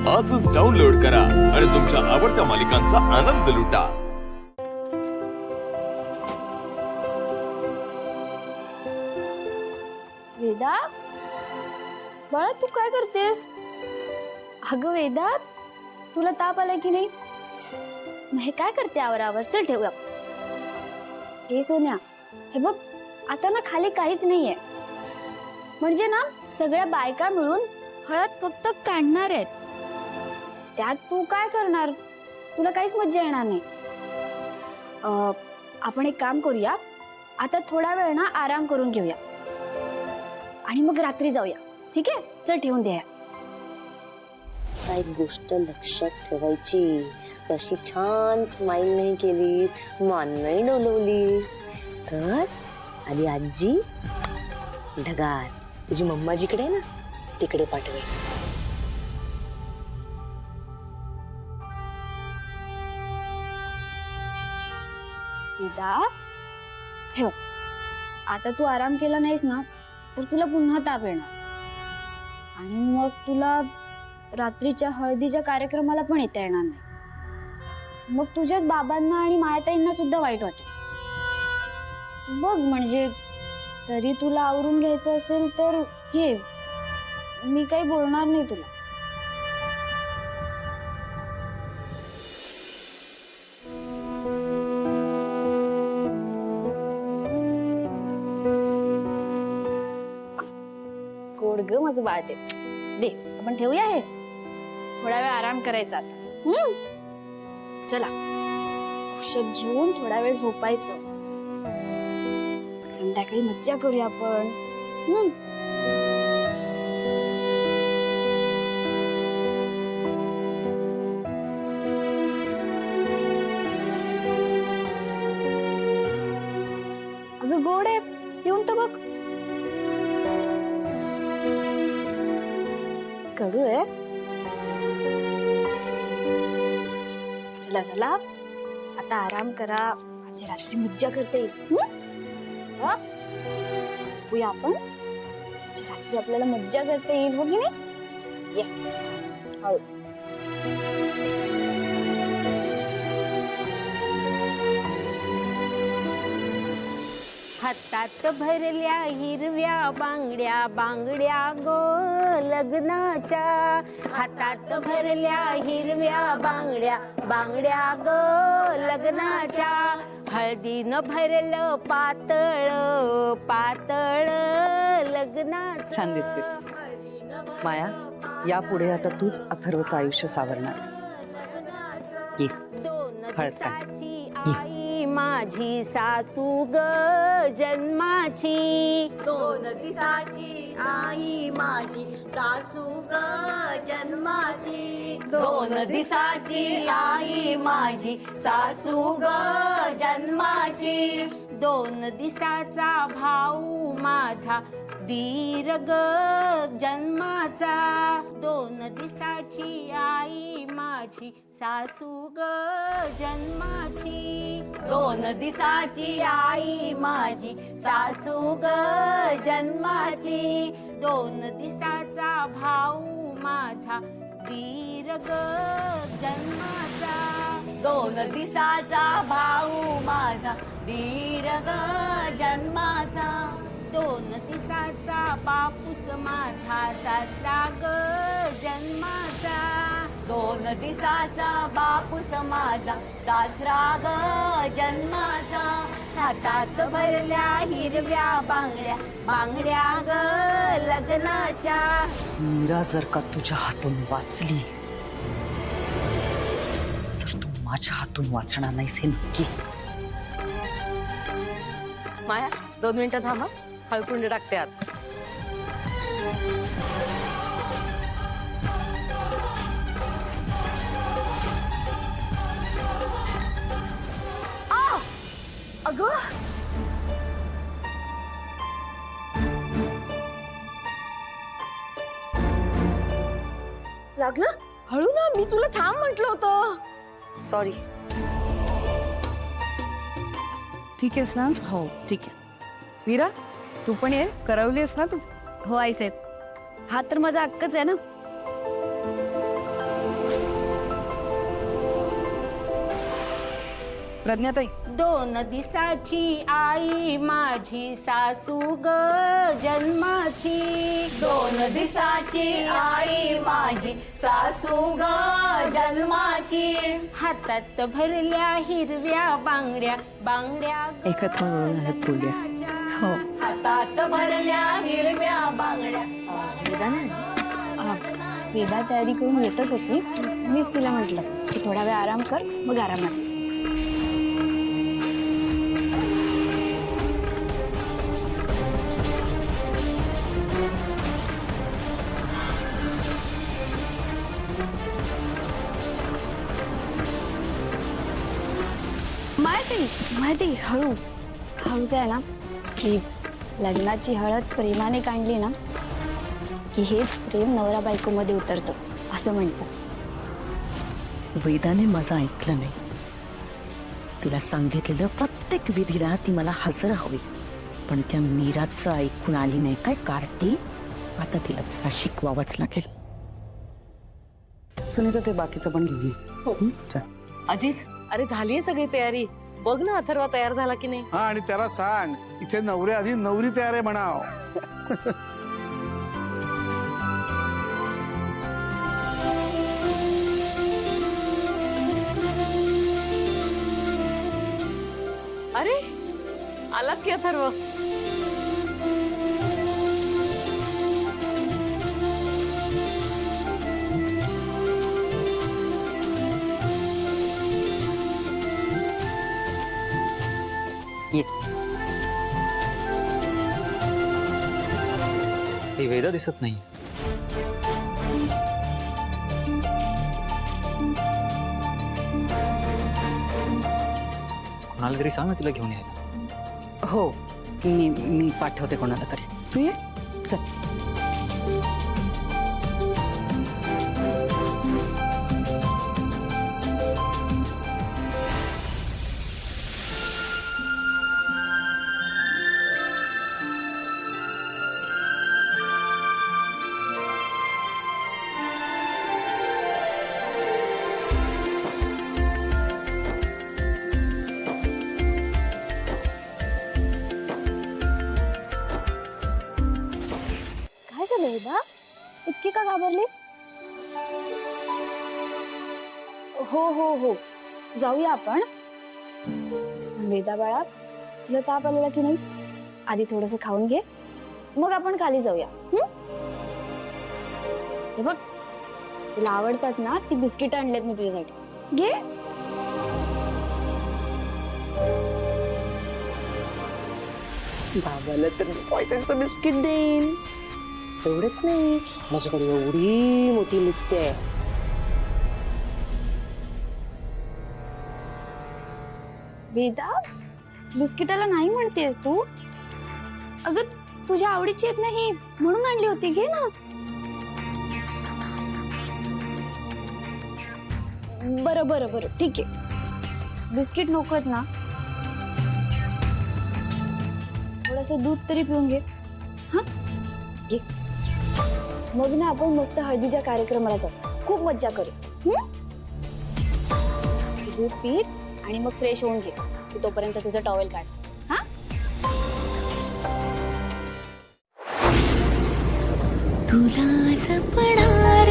आजच डाउनलोड करा आणि तुमच्या आवडत्या मालिकांचा आनंद लुटा। वेदा, बाळा तू काय करतेस? अगं वेदा, तुला ताप आलाय की नाही? मग हे काय करते आवर चल ठेवूया। हे सोन्या, हे बघ आता ना खाली काहीच नाहीये, म्हणजे ना सगळ्या बायका मिळून हळद फक्त काढणार आहेत। त्यात तू काय करणार? तुला काहीच मज्जा येणार नाही। आपण एक काम करूया, आता थोडा वेळ ना आराम करून घेऊया आणि मग रात्री जाऊया, ठीक आहे? चल ठेवून दे। एक गोष्ट लक्षात ठेवायची, कशी छान स्माइल नाही केलीस, मान नाही डोलवलीस तर आली आजी ढगार तुझी मम्मा जिकडे आहे ना तिकडे पाठवे। वेदा, ठेव। आता तू आराम केला नाहीस ना तर तुला पुन्हा ताप येणार आणि मग तुला रात्रीच्या हळदीच्या कार्यक्रमाला पण येता येणार नाही। मग तुझ्याच बाबांना आणि मायाताईंना सुद्धा वाईट वाटेल बघ। म्हणजे तरी तुला आवरून घ्यायचं असेल तर घे, मी काही बोलणार नाही तुला। गोड ग माझं बाळ, ते दे, आपण ठेवूया। हे थोडा वेळ आराम करायचा आता। चला औषध घेऊन थोडा वेळ झोपायचं, संध्याकाळी मज्जा करूया आपण। अगं गोड आहे, पिऊन तर बघ। कडू आहे। चला चला आता आराम करा, म्हणजे रात्री मज्जा करता येईल। बघूया आपण, म्हणजे रात्री आपल्याला मज्जा करता येईल, हो की नाही? ये हळू। हातात भरल्या हिरव्या बांगड्या, बांगड्या गो लग्नाच्या। हातात भरल्या हिरव्या बांगड्या, बांगड्या गो लग्नाच्या। हळदीनं भरलं पातळ, पातळ लग्नाचं। छान दिसतेस माया, यापुढे आता तूच अथर्वचं आयुष्य सावरणारस। ये हळद काढ। आई माझी सासू ग जन्माची, 2 दिवसाची आई माझी सासू ग जन्माची। 2 दिवसाची आई माझी सासू ग जन्माची। 2 दिवसाचा भाऊ माझा दीर ग जन्माचा। 2 दिवसाची आई माझी सासू ग जन्माची। 2 दिवसाची आई माझी सासू ग जन्माची। 2 दिवसाचा भाऊ माझा दीर ग जन्माचा। 2 दिवसाचा भाऊ माझा दीर ग जन्माचा। 2 दिवसाचा बापूस माझा सासरा ग जन्माचा। 2 दिवसाचा बापूस माझा सासरा ग जन्माचा। हातात भरल्या हिरव्या बांगड्या, बांगड्या ग लग्नाच्या। मीरा जर का तुझ्या हातून वाचली तर तू माझ्या हातून वाचणार नाहीस, हे नक्की। माया 2 मिनिटं थांबा, हळकुंड टाकते आत। अगं लागलं? हळू ना, मी तुला थांब म्हटलं होतं। सॉरी। ठीक आहेस ना? हो ठीक आहे। वीरा तू पण ये, करवलीस ना तू? हो आईसाहेब, हा तर माझा हक्कच आहे ना। प्रज्ञाताई, 2 दिसाची आई माझी सासू ग जन्माची. 2 दिसाची आई माझी सासू ग जन्माची. हातात भरल्या हिरव्या बांगड्या बांगड्या ग एकत्र मिळून आल्यात बोलूया. हो हातात भरल्या हिरव्या बांगड्या. वेदा तयारी करून येतच होती. मीच तिला म्हटलं की थोडा वेळ आराम कर, मग आरामात ये. माहिती हळू हळू काय ना की लग्नाची हळद प्रेमाने काढली ना की हेच प्रेम नवरा बायको मध्ये उतरतं असं म्हणतात. वेदाने माझं ऐकलं नाही. तिला सांगितलेलं प्रत्येक विधीला ती मला हजर हवी, पण त्या मीराचं ऐकून आली नाही काय कार्टी. आता तिला त्याला शिकवावंच लागेल. सुनीता, ते बाकीचं पण घेऊन ये. चल. अजित, अरे झालीये सगळी तयारी. बघ ना अथर्वा तयार झाला की नाही. हा, आणि त्याला सांग इथे नवऱ्या आधी नवरी तयार आहे म्हणाव. अरे आलात की अथर्व. ये. ही वेदा दिसत नाही. कोणाला तरी सांग ना तिला घेऊन यायला. हो, मी पाठवते कोणाला तरी. तू ये. चल. काय झालं वेदा, इतकी का घाबरलीस? हो हो हो, जाऊया आपण. वेदा बाळा, तुला ताप आलेला की नाही? आधी थोडस खाऊन घे, मग आपण खाली जाऊया. हे बघ, तुला आवडतात ना ती बिस्किट आणलेत मी तुझ्यासाठी. घे. बाबाला तर पॉयझनचं बिस्किट देईन. एवढंच नाही, माझ्याकडे एवढी मोठी लिस्ट आहे. वेदा, बिस्किटाला नाही म्हणतेस तू? अगं तुझ्या आवडीची आहेत नाही म्हणून आणली होती, घे ना. बरं बरं बरं, ठीक आहे. बिस्किट नकोत ना? थोडस दूध तरी पिऊन घे. हा घे. मग ना आपण मस्त हळदीच्या कार्यक्रमाला जाऊ, खूप मज्जा करू. दूध पी आणि मग फ्रेश होऊन घे. तू तोपर्यंत तुझं टॉवेल काढ. हा, तुला जपणार